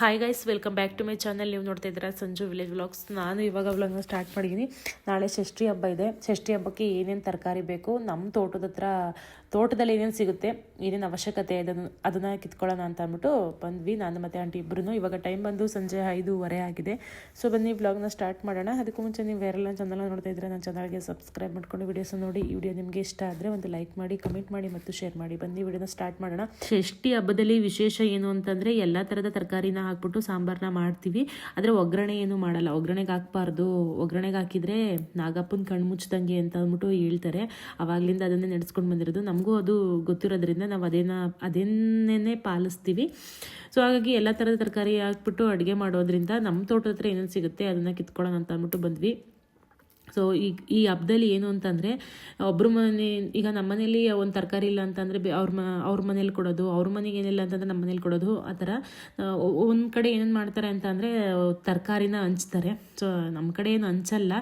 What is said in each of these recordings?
Hi guys, welcome back to my channel. ನೀವು ನೋಡ್ತಾ ಇದ್ದೀರಾ ಸಂಜು ವಿಲೇಜ್ ವ್ಲಾಗ್ಸ್. ನಾನು ಇವಾಗ ವ್ಲಾಗ್ನ ಸ್ಟಾರ್ಟ್ ಮಾಡಿದ್ದೀನಿ. ನಾಳೆ ಷಷ್ಠಿ ಹಬ್ಬ ಇದೆ. ಷಷ್ಠಿ ಹಬ್ಬಕ್ಕೆ ಏನೇನು ತರಕಾರಿ ಬೇಕು, ನಮ್ಮ ತೋಟದಲ್ಲಿ ಏನೇನು ಸಿಗುತ್ತೆ, ಏನೇನು ಅವಶ್ಯಕತೆ ಇದೆ ಅದನ್ನು ಕಿತ್ಕೊಳ್ಳೋಣ ಅಂತ ಅಂದ್ಬಿಟ್ಟು ಬಂದ್ವಿ, ನಾನು ಮತ್ತು ಆಂಟಿ ಇಬ್ಬರೂ. ಇವಾಗ ಟೈಮ್ ಬಂದು ಸಂಜೆ 5:30 ಆಗಿದೆ. ಸೊ ಬನ್ನಿ ವ್ಲಾಗ್ನ ಸ್ಟಾರ್ಟ್ ಮಾಡೋಣ. ಅದಕ್ಕೂ ಮುಂಚೆ ನೀವು ಬೇರೆಲ್ಲ ಚಾನಲ್ ನೋಡ್ತಾ ಇದ್ದರೆ ನನ್ನ ಚಾನಲ್ಗೆ ಸಬ್ಸ್ಕ್ರೈಬ್ ಮಾಡ್ಕೊಂಡು ವೀಡಿಯೋಸ್ ನೋಡಿ. ಈ ವಿಡಿಯೋ ನಿಮಗೆ ಇಷ್ಟ ಆದರೆ ಒಂದು ಲೈಕ್ ಮಾಡಿ, ಕಮೆಂಟ್ ಮಾಡಿ ಮತ್ತು ಶೇರ್ ಮಾಡಿ. ಬನ್ನಿ ವಿಡಿಯೋನ ಸ್ಟಾರ್ಟ್ ಮಾಡೋಣ. ಷಷ್ಠಿ ಹಬ್ಬದಲ್ಲಿ ವಿಶೇಷ ಏನು ಅಂತಂದರೆ ಎಲ್ಲ ಥರದ ತರಕಾರಿನ ಹಾಕ್ಬಿಟ್ಟು ಸಾಂಬಾರನ್ನ ಮಾಡ್ತೀವಿ. ಆದರೆ ಒಗ್ಗರಣೆ ಏನು ಮಾಡಲ್ಲ. ಒಗ್ಗರಣೆಗೆ ಹಾಕ್ಬಾರ್ದು, ಒಗ್ಗರಣೆಗೆ ಹಾಕಿದರೆ ನಾಗಪ್ಪನ ಕಣ್ಣು ಮುಚ್ಚಿದಂಗೆ ಅಂತ ಅಂದ್ಬಿಟ್ಟು ಹೇಳ್ತಾರೆ. ಆವಾಗಲಿಂದ ಅದನ್ನೇ ನಡೆಸ್ಕೊಂಡು ಬಂದಿರೋದು. ನಮಗೂ ಅದು ಗೊತ್ತಿರೋದ್ರಿಂದ ನಾವು ಅದನ್ನೇ ಪಾಲಿಸ್ತೀವಿ. ಸೊ ಹಾಗಾಗಿ ಎಲ್ಲ ಥರದ ತರಕಾರಿ ಹಾಕ್ಬಿಟ್ಟು ಅಡುಗೆ ಮಾಡೋದ್ರಿಂದ ನಮ್ಮ ತೋಟದ ಹತ್ರ ಏನೇನು ಸಿಗುತ್ತೆ ಅದನ್ನು ಕಿತ್ಕೊಳ್ಳೋಣ ಅಂತ ಅಂದ್ಬಿಟ್ಟು ಬಂದ್ವಿ. ಸೊ ಈ ಹಬ್ಬದಲ್ಲಿ ಏನು ಅಂತಂದರೆ, ಒಬ್ಬರು ಈಗ ನಮ್ಮ ಮನೇಲಿ ಒಂದು ತರಕಾರಿ ಇಲ್ಲ ಅಂತಂದರೆ ಅವ್ರ ಮನೇಲಿ ಕೊಡೋದು, ಅವ್ರ ಮನೆಗೆ ಏನಿಲ್ಲ ಅಂತಂದರೆ ನಮ್ಮ ಮನೇಲಿ ಕೊಡೋದು. ಆ ಥರ ಒಂದು ಕಡೆ ಏನೇನು ಮಾಡ್ತಾರೆ ಅಂತ ಅಂದರೆ ತರಕಾರಿನ ಹಂಚ್ತಾರೆ. ಸೊ ನಮ್ಮ ಕಡೆ ಏನು ಹಂಚಲ್ಲ,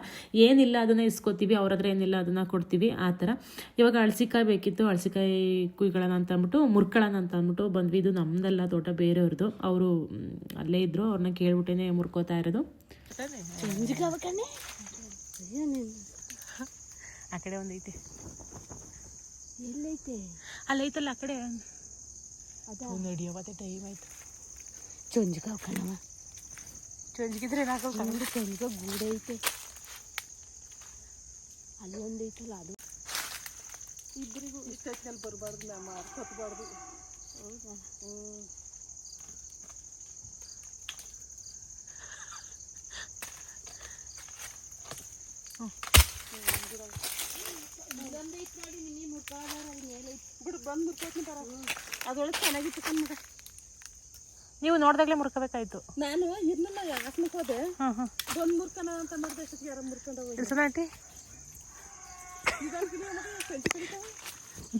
ಏನಿಲ್ಲ ಅದನ್ನು ಇಸ್ಕೊತೀವಿ, ಅವ್ರ ಹತ್ರ ಏನಿಲ್ಲ ಅದನ್ನು ಕೊಡ್ತೀವಿ. ಆ ಥರ ಇವಾಗ ಹಳ್ಸಿಕಾಯಿ ಬೇಕಿತ್ತು, ಹಳ್ಸಿಕಾಯಿ ಕುಯ್ಕೊಳ್ಳೋಣ ಅಂತ ಅಂದ್ಬಿಟ್ಟು ಮುರ್ಕೊಳ್ಳೋಣ ಅಂತ ಅಂದ್ಬಿಟ್ಟು ಬಂದ್ವಿ. ಇದು ನಮ್ಮದಲ್ಲ, ತೋಟ ಬೇರೆಯವ್ರದ್ದು. ಅವರು ಅಲ್ಲೇ ಇದ್ದರು, ಅವ್ರನ್ನ ಕೇಳ್ಬಿಟ್ಟೇ ಮುರ್ಕೋತಾ ಇರೋದು. ಆ ಕಡೆ ಒಂದೈತೆ, ಎಲ್ಲೈತೆ ಅಲ್ಲೈತಲ್ಲ ಆ ಕಡೆ ನಡಿಯವತ್ತೆ. ಟೈಮ್ ಆಯ್ತು. ಚೊಂಜಿಕಾವ್ ಕಣವ, ಚೊಂಜಿಗಿದ್ರೆ ಚೊಂಜಿಕ ಗೂಡೆ ಐತೆ, ಅಲ್ಲಿ ಒಂದೈತಲ್ಲ ಅದು. ಇಬ್ಬರಿಗೂ ಇಷ್ಟೊತ್ತಿನಲ್ಲಿ ಬರಬಾರ್ದು, ಕತ್ಬಾರ್ದು. ಹೌದಾ? ಅದೊಳಗೆ ಚೆನ್ನಾಗಿತ್ತು ಕಣ್ಮಗ. ನೀವು ನೋಡ್ದಾಗ್ಲೇ ಮುರ್ಕೋಬೇಕಾಯ್ತು. ನಾನು ಇರ್ಲಿಲ್ಲ, ಯಾಕೆ ಹೋದೆ ಬಂದು ಮುರ್ಕನ ಅಂತ ಮಾಡಿದೆ. ಅಷ್ಟೊತ್ತಿಗೆ ಯಾರ ಮುರ್ಕೊಂಡು ಹೋಗಿ ಆಂಟಿ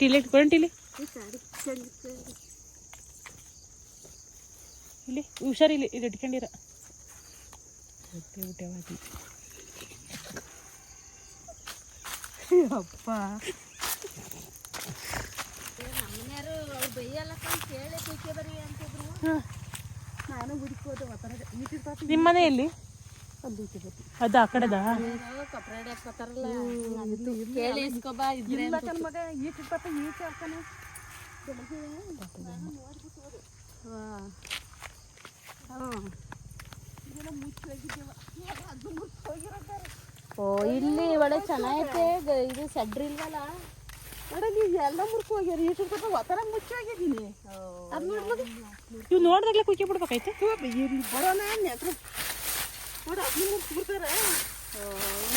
ಡಿಲೇಟ್ ಕೊಂಟಿಲಿ ಇಲ್ಲಿ ಹುಷಾರಿಲ್ಲಿ, ಇದು ಇಟ್ಕೊಂಡಿರ ಅಪ್ಪ. ನಮ್ಮನೆಯವರು ಅವ್ರು ಬೈಯಲ್ಲ ಕೇಳಿ ಕುಯ್ಕೆ ಬರಿ ಅಂತಿದ್ರು. ನಾನು ಹುಡುಕೋದು ನಿಮ್ಮ ಮನೆಯಲ್ಲಿ ಅದು ಆ ಕಡೆದ ಕಪ್ರಾಡಿ ಹಾಕೋತಾರಲ್ಲ, ಕೇಳಿ ಇಸ್ಕೊಬಾ ಇದ್ರೆ ಮಗ ಈಚೆ ಪಾಪ ಈಚೆ ಹಾಕೋಣ. ಓ ಇಲ್ಲಿ ಒಳ್ಳೆ ಚೆನ್ನಾಗೈತೆ. ಇದು ಸಡ್ರಿ ಇಲ್ವಲ್ಲ ನೋಡಲ್ಲಿ, ಎಲ್ಲ ಮುರ್ಕು ಹೋಗ್ಯಾರ. ಈಚೆ ಪಾಪ ಒತ್ತರ ಮುಚ್ಚಿ ಹೋಗಿದ್ದೀನಿ. ಅದು ನೋಡ್ಬೋದು, ಇವು ನೋಡ್ದಾಗ್ಲೇ ಕುಯ್ಕೆ ಬಿಡ್ಬೇಕಾಯ್ತು. ಇಲ್ಲಿ ಬರೋಣ ನೆತ್ರ ನೋಡ, ಅದನ್ನ ಮುರ್ಸ್ಬಿಡ್ತಾರೆ.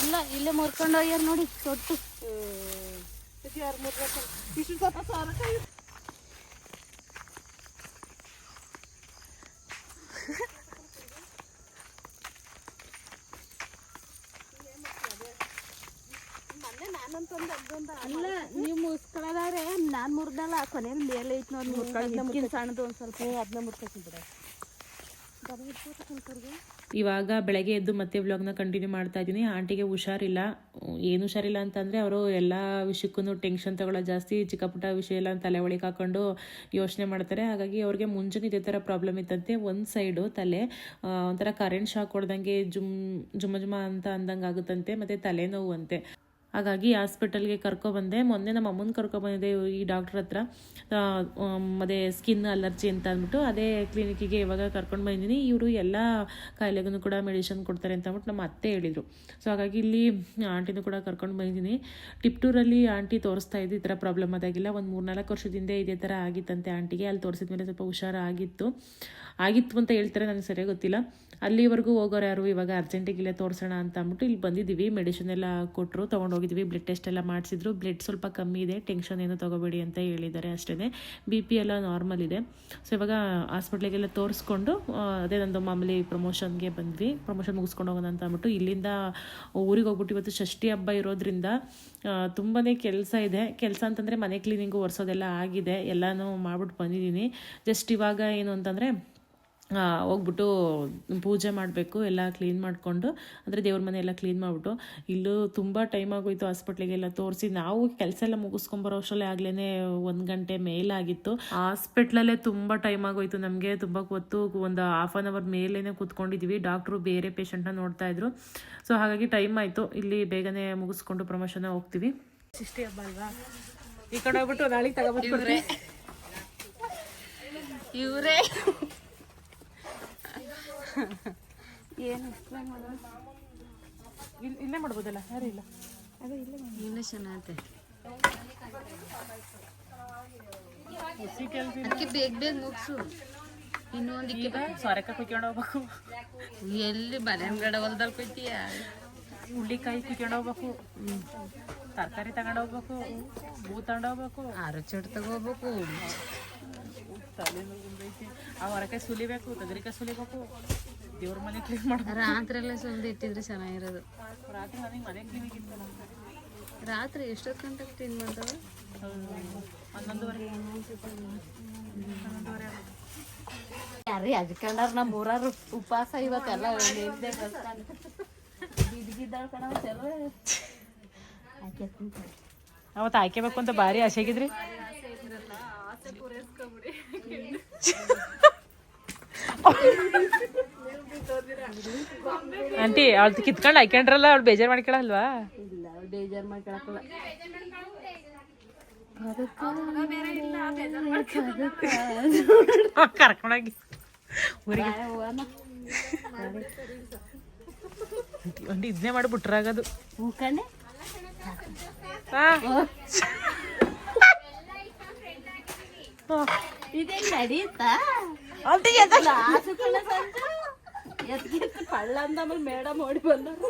ಇಲ್ಲ ಇಲ್ಲೇ ಮುರ್ಕೊಂಡು ಹೋಗ್ಯಾರ ನೋಡಿ ತೊಟ್ಟು. ಯಾರು ಮುರ್ಬೇಕು ಇಷ್ಟು ಸ್ವಲ್ಪ ಸಾರಕಾಯಿ. ಅಲ್ಲ ನೀವು ಮುರ್ಸ್ಕೊಳ್ಳೋದಾದ್ರೆ ನಾನು ಮುರ್ದಲ್ಲ, ಕೊನೆಯಲ್ಲಿ ಮೇಲೆ ಐತೆ ನೋಡಿ ಮುರ್ಕೊಂಡು ಸಣ್ಣದು ಒಂದು ಸ್ವಲ್ಪ ಅದನ್ನ ಮುರ್ಕೊತೀನಿ ಬಿಡ. ಇವಾಗ ಬೆಳಗ್ಗೆ ಎದ್ದು ಮತ್ತೆ ವ್ಲಾಗ್ನ ಕಂಟಿನ್ಯೂ ಮಾಡ್ತಾ ಇದ್ದೀನಿ. ಆಂಟಿಗೆ ಹುಷಾರಿಲ್ಲ. ಏನು ಹುಷಾರಿಲ್ಲ ಅಂತಂದರೆ ಅವರು ಎಲ್ಲ ವಿಷಯಕ್ಕೂ ಟೆನ್ಷನ್ ತಗೊಳ್ಳೋ ಜಾಸ್ತಿ. ಚಿಕ್ಕ ಪುಟ್ಟ ವಿಷಯ ಎಲ್ಲ ತಲೆ ಒಳಗೆ ಹಾಕೊಂಡು ಯೋಚನೆ ಮಾಡ್ತಾರೆ. ಹಾಗಾಗಿ ಅವ್ರಿಗೆ ಮುಂಚೆನೇ ಇದೇ ಥರ ಪ್ರಾಬ್ಲಮ್ ಇತ್ತಂತೆ. ಒಂದು ಸೈಡು ತಲೆ ಒಂಥರ ಕರೆಂಟ್ ಶಾಕ್ ಹೊಡೆದಂಗೆ ಜುಮ ಅಂತ ಅಂದಂಗೆ ಆಗುತ್ತಂತೆ, ಮತ್ತು ತಲೆನೋವು ಅಂತೆ. ಹಾಗಾಗಿ ಹಾಸ್ಪಿಟಲ್ಗೆ ಕರ್ಕೊಬಂದೆ. ಮೊನ್ನೆ ನಮ್ಮ ಅಮ್ಮನ ಕರ್ಕೊಬಂದಿದ್ದೆ ಈ ಡಾಕ್ಟ್ರ್ ಹತ್ರ. ಮತ್ತು ಸ್ಕಿನ್ ಅಲರ್ಜಿ ಅಂತ ಅಂದ್ಬಿಟ್ಟು ಅದೇ ಕ್ಲಿನಿಕ್ಕಿಗೆ ಇವಾಗ ಕರ್ಕೊಂಡು ಬಂದಿದ್ದೀನಿ. ಇವರು ಎಲ್ಲ ಕಾಯಿಲೆಗೂ ಕೂಡ ಮೆಡಿಷನ್ ಕೊಡ್ತಾರೆ ಅಂತ ಅಂದ್ಬಿಟ್ಟು ನಮ್ಮ ಅತ್ತೆ ಹೇಳಿದರು. ಸೊ ಹಾಗಾಗಿ ಇಲ್ಲಿ ಆಂಟಿನೂ ಕೂಡ ಕರ್ಕೊಂಡು ಬಂದಿದ್ದೀನಿ. ಟಿಪ್ಟೂರಲ್ಲಿ ಆಂಟಿ ತೋರಿಸ್ತಾ ಇದ್ದು ಈ ಥರ ಪ್ರಾಬ್ಲಮ್ ಅದಾಗಿಲ್ಲ. ಒಂದು 3-4 ವರ್ಷದಿಂದ ಇದೇ ಥರ ಆಗಿತ್ತಂತೆ ಆಂಟಿಗೆ. ಅಲ್ಲಿ ತೋರಿಸಿದ ಮೇಲೆ ಸ್ವಲ್ಪ ಹುಷಾರಾಗಿತ್ತು ಅಂತ ಹೇಳ್ತಾರೆ, ನನಗೆ ಸರಿಯಾಗಿ ಗೊತ್ತಿಲ್ಲ. ಅಲ್ಲಿವರೆಗೂ ಹೋಗೋರು ಯಾರು. ಇವಾಗ ಅರ್ಜೆಂಟಿಗೆ ಇಲ್ಲೇ ತೋರಿಸೋಣ ಅಂತ ಅಂದ್ಬಿಟ್ಟು ಇಲ್ಲಿ ಬಂದಿದ್ದೀವಿ. ಮೆಡಿಸಿನ್ ಎಲ್ಲ ಕೊಟ್ಟರು, ತೊಗೊಂಡೋಗಿದ್ದೀವಿ. ಬ್ಲಡ್ ಟೆಸ್ಟ್ ಎಲ್ಲ ಮಾಡಿಸಿದ್ರು. ಬ್ಲಡ್ ಸ್ವಲ್ಪ ಕಮ್ಮಿ ಇದೆ, ಟೆನ್ಷನ್ ಏನು ತೊಗೋಬೇಡಿ ಅಂತ ಹೇಳಿದ್ದಾರೆ ಅಷ್ಟೇ. BP ಎಲ್ಲ ನಾರ್ಮಲ್ ಇದೆ. ಸೊ ಇವಾಗ ಹಾಸ್ಪಿಟ್ಲಿಗೆಲ್ಲ ತೋರಿಸ್ಕೊಂಡು ಅದೇ ನಂದು ಮಾಮೂಲಿ ಪ್ರಮೋಷನ್ಗೆ ಬಂದ್ವಿ. ಪ್ರಮೋಷನ್ ಮುಗಿಸ್ಕೊಂಡು ಹೋಗೋಣ ಅಂತ ಅಂದ್ಬಿಟ್ಟು ಇಲ್ಲಿಂದ ಊರಿಗೆ ಹೋಗ್ಬಿಟ್ಟು, ಇವತ್ತು ಷಷ್ಠಿ ಹಬ್ಬ ಇರೋದ್ರಿಂದ ತುಂಬಾ ಕೆಲಸ ಇದೆ. ಕೆಲಸ ಅಂತಂದರೆ ಮನೆ ಕ್ಲೀನಿಂಗು ಒರೆಸೋದೆಲ್ಲ ಆಗಿದೆ, ಎಲ್ಲನೂ ಮಾಡ್ಬಿಟ್ಟು ಬಂದಿದ್ದೀನಿ. ಜಸ್ಟ್ ಇವಾಗ ಏನು ಅಂತಂದರೆ ಹೋಗ್ಬಿಟ್ಟು ಪೂಜೆ ಮಾಡಬೇಕು, ಎಲ್ಲ ಕ್ಲೀನ್ ಮಾಡಿಕೊಂಡು, ಅಂದರೆ ದೇವ್ರ ಮನೆ ಎಲ್ಲ ಕ್ಲೀನ್ ಮಾಡಿಬಿಟ್ಟು. ಇಲ್ಲೂ ತುಂಬ ಟೈಮ್ ಆಗೋಯ್ತು ಹಾಸ್ಪಿಟ್ಲಿಗೆಲ್ಲ ತೋರಿಸಿ. ನಾವು ಕೆಲಸ ಎಲ್ಲ ಮುಗಿಸ್ಕೊಂಬರೋ ಅಷ್ಟರಲ್ಲೇ ಆಗಲೇ 1 ಗಂಟೆ ಮೇಲಾಗಿತ್ತು. ಹಾಸ್ಪಿಟ್ಲಲ್ಲೇ ತುಂಬ ಟೈಮ್ ಆಗೋಯ್ತು ನಮಗೆ. ತುಂಬ ಹೊತ್ತು, ಒಂದು ½ ಅನ್ ಅವರ್ ಮೇಲೇ ಕೂತ್ಕೊಂಡಿದ್ದೀವಿ. ಡಾಕ್ಟ್ರು ಬೇರೆ ಪೇಷಂಟ್ನ ನೋಡ್ತಾಯಿದ್ರು. ಸೊ ಹಾಗಾಗಿ ಟೈಮ್ ಆಯಿತು. ಇಲ್ಲಿ ಬೇಗನೆ ಮುಗಿಸ್ಕೊಂಡು ಪ್ರಮೋಷನ್ ಹೋಗ್ತೀವಿ. ಇಷ್ಟೇ ಹಬ್ಬ ಅಲ್ವಾ, ಈ ಕಡೆ ಹೋಗ್ಬಿಟ್ಟು ನಾಳೆಗೆ ತಗೊಬರ್ತೀವಿ. ಇವರೇ ಏನು ಇಲ್ಲೇ ಮಾಡ್ಬೋದಲ್ಲ, ಯಾರು ಇಲ್ಲ. ಅದೇ ಇಲ್ಲ, ಇನ್ನೂ ಚೆನ್ನಾಗೈತೆ. ಅದಕ್ಕೆ ಬೇಗ ಮುಗಿಸು. ಇನ್ನೊಂದು ಈಗ ಸೊರೆಕ ಕುಯ್ಕೊಂಡು ಹೋಗ್ಬೇಕು. ಎಲ್ಲಿ ಬರೆಯಂಗಡ ಹೊಲ್ದಲ್ಲಿ ಕೊಯ್ತೀಯ? ಹುಳ್ಳಿಕಾಯಿ ಕುಯ್ಕೊಂಡು ಹೋಗ್ಬೇಕು, ತರಕಾರಿ ತಗೊಂಡು ಹೋಗ್ಬೇಕು, ಹೂ ತಗೊಂಡು ಹೋಗ್ಬೇಕು, ಚಟ್ ತಗೋಬೇಕು, ಆ ಹೊರಕಾಯಿ ಸುಲಿಬೇಕು, ತೊಗರಿಕಾಯಿ ಸುಲಿಬೇಕು, ದೇವ್ರ ಮನೆ ಕ್ಲೀನ್ ಮಾಡ್ಬೇಕು. ರಾತ್ರಿ ಎಲ್ಲ ಸುಲ್ದು ಇಟ್ಟಿದ್ರೆ ಚೆನ್ನಾಗಿರೋದು. ರಾತ್ರಿ ನನಗೆ ಮನೆ ಕ್ಲೀನಿಗೆ ಇತ್ತಲ್ಲ. ರಾತ್ರಿ ಎಷ್ಟೊತ್ತು ಗಂಟೆಗೆ ಕ್ಲೀನ್ ಮಾಡ್ತಾವೆ? 11:30. ಯಾರು ಹಚ್ಕೊಂಡಾರ ನಮ್ಮ ಊರಾರು ಉಪವಾಸ ಇವತ್ತೆಲ್ಲ ಬಿದ್ದಿದ್ದಾಳ ಕಣ. ಚಲೋ ಅವತ್ತು ಹಾಕ್ಯಬೇಕು ಅಂತ ಭಾರಿ ಆಸೆ ಆಗಿದ್ರಿ. ಆಂಟಿ ಅವಳು ಕಿತ್ಕೊಂಡು ಹಾಕ್ಯಂಡ್ರಲ್ಲ, ಅವಳು ಬೇಜಾರು ಮಾಡ್ಕೊಳಲ್ವಾ? ಇಲ್ಲ, ಅವಳು ಬೇಜಾರು ಮಾಡ್ಕೊಳಕಲ್ಲ. ಕರ್ಕೊಂಡೋಗಿ ಊರಿಗೆ ಒಂದು ಇದನ್ನೇ ಮಾಡಿಬಿಟ್ರಾಗದು. ಹೂಕಂಡೆ ಇದೇ ನಡೀತಾ ಪಳ್ಳ ಅಂದ ಆಮೇಲೆ ಮೇಡಮ್ ಓಡಿ ಬಂದರು.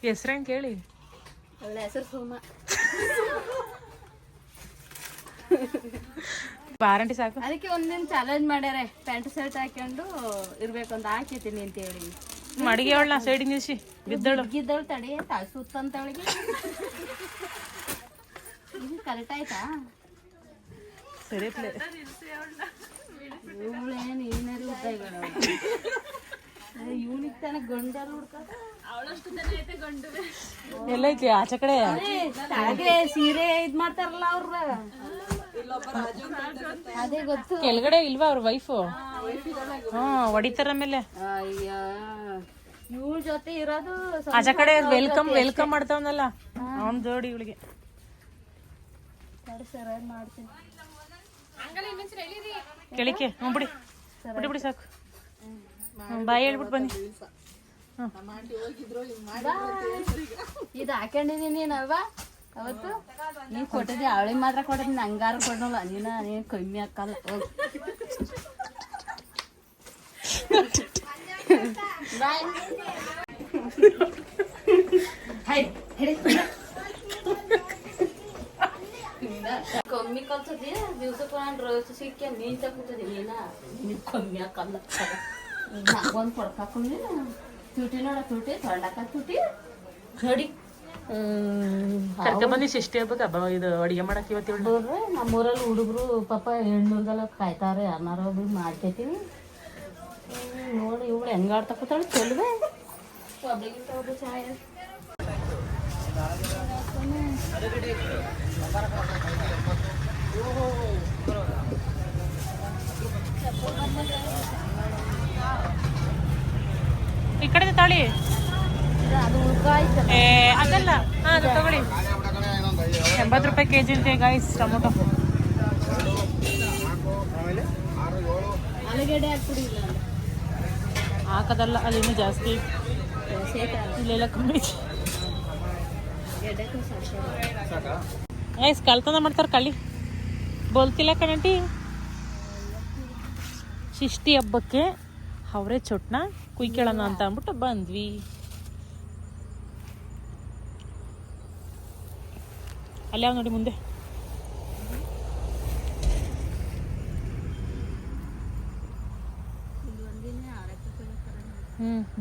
ಹೆಸ್ರೇನು ಕೇಳಿ? ಒಳ್ಳೆ ಹೆಸರು ಸುಮ. ವಾರಂಟಿ ಸಾಕು. ಅದಕ್ಕೆ ಒಂದಿನ ಚಾಲೆಂಜ್ ಮಾಡ್ಯಾರೆ, ಪ್ಯಾಂಟ್ ಶರ್ಟ್ ಹಾಕೊಂಡು ಇರ್ಬೇಕು ಅಂತ ಹಾಕಿತೀನಿ ಅಂತ ಹೇಳಿ. ಮಡಿಗೆ ಅವಳ ಸೈಡ್ ನಿಲ್ಸಿ ಬಿದ್ದಳು ಬಿದ್ದಳು ತಡಿ ಸುತ್ತಂತ ಅವಳಿಗೆ. ಇದು ಕರೆಕ್ಟ್ ಆಯ್ತಾ? ಸರಿ ಇವಳೇನು ಏನಾರು ಇವನಿಗೆ ತಾನೆ ಗಂಡರು ಹುಡ್ಕೋದು. ಎಲ್ಲ ಐತಿ ಆಚೆ ಕಡೆ. ಹಾಗೆ ಸೀರೆ ಇದ್ ಮಾಡ್ತಾರಲ್ಲ ಅವ್ರ, ಅದೇ ಗೊತ್ತು. ಕೆಳಗಡೆ ಇಲ್ವಾ ಅವ್ರ ವೈಫು? ಹೊಡಿತಾರ ಮೇಲೆ. ಅಯ್ಯ ಇವಳ ಜೊತೆ ಇರೋದು ಆಚೆ ಕಡೆ ವೆಲ್ಕಮ್ ಮಾಡ್ತಾವನಲ್ಲ ಅವನ್ ಜೋಡಿ ಇವಳಿಗೆ. ಮಾಡ್ತೀನಿ ಕೆಳಿಕೆ ಬಿಡಿ ಬಿಡಿ ಬಿಡಿ ಸಾಕು. ಬಾಯಿ ಹೇಳ್ಬಿಟ್ಟು ಬನ್ನಿ. ಇದು ಹಾಕೊಂಡಿದೀನಿ ಅಲ್ವಾ ಅವತ್ತು? ನೀನ್ ಕೊಟ್ಟಿದ್ದಿ, ಅವಳಿಗೆ ಮಾತ್ರ ಕೊಟ್ಟಿದ್ದೀನಿ, ಹಂಗಾರ ಕೊಡೋಲ್ಲ ನೀನು ಕಮ್ಮಿ ಹಾಕಲ್ಲ. ಕಮ್ಮಿ ಕಲ್ಸದಿ ದಿವ್ಸಕ್ಕೆ ರೋಸ್ ಸಿಕ್ಕಿ ಮೀನ್ ತಗೊತದಿ ನೀನು ಕಮ್ಮಿ ಹಾಕಲ್ಲ. ಒಂದು ಕೊಡ್ಕಾಕೊಂಡು ತುಟಿ ನೋಡ, ತುಟಿ ತೊಂಡಕ ತುಟಿ ನೋಡಿ. ಕರ್ಕೊಂಡ್ಬಂದು ಷಷ್ಠಿ ಹಬ್ಬಕ್ಕೆ ಹಬ್ಬ ಇದು ಅಡುಗೆ ಮಾಡಕ್ಕೆ ಇವತ್ತು ನೋಡ್ರಿ ನಮ್ಮೂರಲ್ಲಿ ಹುಡುಗರು ಪಾಪ ಹೆಣ್ಣುರ್ಗೆಲ್ಲ ಕಾಯ್ತಾರೆ, ಯಾರನ್ನಾರ ಒಬ್ರು ಮಾಡ್ಕೈತೀವಿ ನೋಡಿ. ಇವಳು ಹೆಂಗ ಆಡ್ತಾ ಕೂತಾಳೆ ಚೆಲ್ವೆ ಒಬ್ರಿಗಿಂತ ಒಬ್ರು ಚಾಯ. ಈ ಕಡೆ ತಾಳಿ ಅದು ಉಳ್ಕಾಯ್ತು. ಅದಲ್ಲ, ಅದು ತಗೊಳ್ಳಿ. 80 ರೂಪಾಯಿ ಕೆಜಿ ಅಂತೆ ಗಾಯ್ಸ್ ಟೊಮೊಟೊ. ಆಲೂಗಡ್ಡೆ ಹಾಕ್ಬಿಡಿ. ಹಾಕೋದಲ್ಲ, ಅಲ್ಲಿ ಇನ್ನೂ ಜಾಸ್ತಿ, ಇಲ್ಲೆಲ್ಲ ಕಮ್ಮಿ. ಗೈಸ್ ಕಳ್ತನ ಮಾಡ್ತಾರೆ ಕಳ್ಳಿ, ಬೋಲ್ತಿಲ್ಲ ಕಣಂಟಿ. ಷಷ್ಠಿ ಹಬ್ಬಕ್ಕೆ ಅವರೇ ಚೊಟ್ನ ಕುಯ್ಕೊಳ್ಳೋಣ ಅಂತ ಅಂದ್ಬಿಟ್ಟು ಬಂದ್ವಿ. ಅಲ್ಯಾವ ನೋಡಿ ಮುಂದೆ.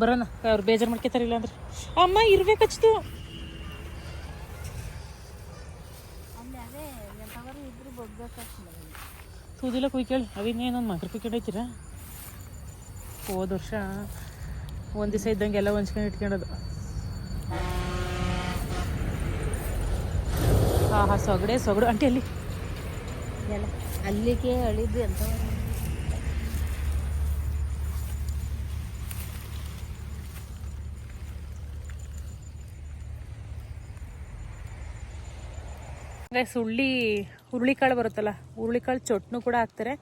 ಬರೋಣ, ಅವ್ರು ಬೇಜಾರು ಮಾಡ್ಕೊತಾರಿಲ್ಲ ಅಂದ್ರೆ. ಅಮ್ಮ ಇರ್ಬೇಕಚ್ತು. ಅದೇ ಇದ್ರು ಸೂದಿಲ್ಲ ಕುಯ್ಕೇಳಿ ಅವಿನ್ನೇನೊಂದು ಮಕ್ಳು ಕುಯ್ಕೊಂಡೈತೀರಾ ಹೋದ ವರ್ಷ ಒಂದು ದಿವಸ ಇದ್ದಂಗೆ ಎಲ್ಲ ಹೊಂಚ್ಕೊಂಡು ಇಟ್ಕೊಳ್ಳೋದು. ಹಾಂ ಸೊಗಡು ಅಂಟಿ ಅಲ್ಲಿ ಎಲ್ಲ ಅಲ್ಲಿಗೆ ಅಳಿದು ಅಂತ ಹುರುಳಿಕಾಳು ಬರುತ್ತಲ್ಲ, ಹುರುಳಿಕಾಳು ಚೊಟ್ನು ಕೂಡ ಹಾಕ್ತಾರೆ.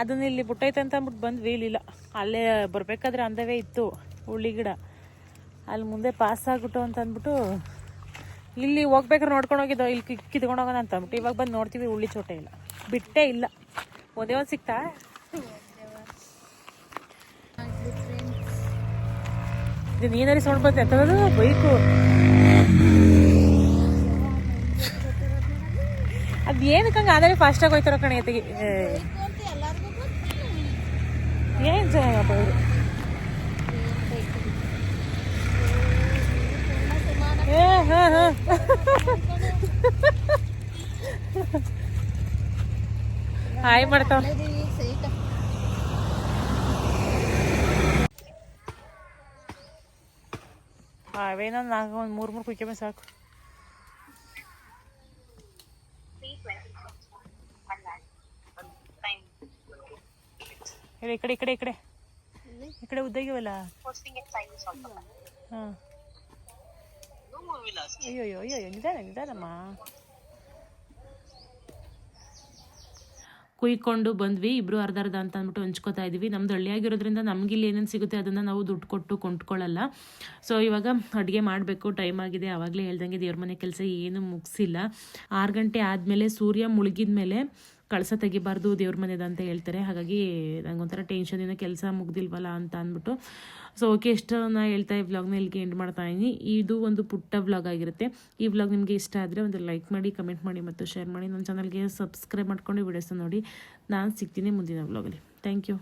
ಅದನ್ನ ಇಲ್ಲಿ ಬಿಟ್ಟೈತೆ ಅಂತ ಅಂದ್ಬಿಟ್ಟು ಬಂದ್ವಿ. ಇಲ್ಲಿಲ್ಲ, ಅಲ್ಲೇ ಬರಬೇಕಾದ್ರೆ ಅಂದವೇ ಇತ್ತು ಹುರುಳಿ ಗಿಡ. ಅಲ್ಲಿ ಮುಂದೆ ಪಾಸ್ ಆಗ್ಬಿಟ್ಟು ಅಂತ ಅಂದ್ಬಿಟ್ಟು ಇಲ್ಲಿ ಹೋಗ್ಬೇಕಾದ್ರೆ ನೋಡ್ಕೊಂಡು ಹೋಗಿದ್ದೋ, ಇಲ್ಲಿ ಕಿತ್ಕೊಂಡು ಹೋಗೋಣ ಅಂತ ಅಂದ್ಬಿಟ್ಟು ಇವಾಗ ಬಂದು ನೋಡ್ತೀವಿ ಹುರುಳಿ ಚೋಟೆ ಇಲ್ಲ, ಬಿಟ್ಟೇ ಇಲ್ಲ. ಒಂದೇ ಒಂದು ಸಿಕ್ತಾ? ಇದು ನೀನಲ್ಲಿ ಸೌಂಡ್ ಬಂತೆ ಅಂತದ್ದು ಬೈಕು. ಅದು ಏನಕ್ಕೆ ಹಂಗೆ ಆದರೆ ಫಾಸ್ಟಾಗಿ ಹೋಯ್ತಾರೋ ಕಣೆ ಎತ್ತಿಗೆ. ಏನು ಚೆನ್ನಾಗಪ್ಪ ಅವರು. ಹಾಯ್ ಮಾಡ್ತಾವ. ಅವೇನೋ ನಾಲ್ಕು ಒಂದು ಮೂರು ಕುಯ್ಕೊಂಬ ಸಾಕು. ಈ ಕಡೆ ಈ ಕಡೆ ಈ ಕಡೆ ಈ ಕಡೆ ಉದ್ದಾಗಿವಲ್ಲ. ಹಾಂ ಅಯ್ಯೋ ನಿಧಾನಮ್ಮ. ಕುಯ್ಕೊಂಡು ಬಂದ್ವಿ ಇಬ್ರು ಅರ್ಧ ಅಂತ ಅಂದ್ಬಿಟ್ಟು ಹಂಚ್ಕೋತಾ ಇದೀವಿ. ನಮ್ದು ಹಳ್ಳಿಯಾಗಿರೋದ್ರಿಂದ ನಮ್ಗೆ ಇಲ್ಲಿ ಏನೇನು ಸಿಗುತ್ತೆ ಅದನ್ನು ನಾವು ದುಡ್ಡು ಕೊಟ್ಟು ಕೊಂಡ್ಕೊಳ್ಳಲ್ಲ. ಸೊ ಇವಾಗ ಅಡುಗೆ ಮಾಡಬೇಕು, ಟೈಮ್ ಆಗಿದೆ. ಆವಾಗಲೇ ಹೇಳ್ದಂಗೆ ದೇವ್ರ ಮನೆ ಕೆಲಸ ಏನು ಮುಗಿಸಿಲ್ಲ. 6 ಗಂಟೆ ಆದಮೇಲೆ ಸೂರ್ಯ ಮುಳುಗಿದ ಮೇಲೆ ಕಳಸ ತೆಗಿಬಾರ್ದು ದೇವ್ರ ಮನೆದ ಅಂತ ಹೇಳ್ತಾರೆ. ಹಾಗಾಗಿ ನಂಗೊಂಥರ ಟೆನ್ಷನ್, ಏನೋ ಕೆಲಸ ಮುಗ್ದಿಲ್ವಲ್ಲ ಅಂತ ಅಂದ್ಬಿಟ್ಟು. ಸೊ ಓಕೆ, ಇಷ್ಟು ನಾ ಹೇಳ್ತಾ ಈ ವ್ಲಾಗ್ನ ಇಲ್ಲಿಗೆ ಎಂಡ್ ಮಾಡ್ತಾ ಇದ್ದೀನಿ. ಇದು ಒಂದು ಪುಟ್ಟ ವ್ಲಾಗ್ ಆಗಿರುತ್ತೆ. ಈ ವ್ಲಾಗ್ ನಿಮಗೆ ಇಷ್ಟ ಆದರೆ ಒಂದು ಲೈಕ್ ಮಾಡಿ, ಕಮೆಂಟ್ ಮಾಡಿ ಮತ್ತು ಶೇರ್ ಮಾಡಿ. ನನ್ನ ಚಾನಲ್ಗೆ ಸಬ್ಸ್ಕ್ರೈಬ್ ಮಾಡ್ಕೊಂಡು ವಿಡಿಯೋಸ್ನ ನೋಡಿ. ನಾನು ಸಿಗ್ತೀನಿ ಮುಂದಿನ ವ್ಲಾಗಲ್ಲಿ. Thank you.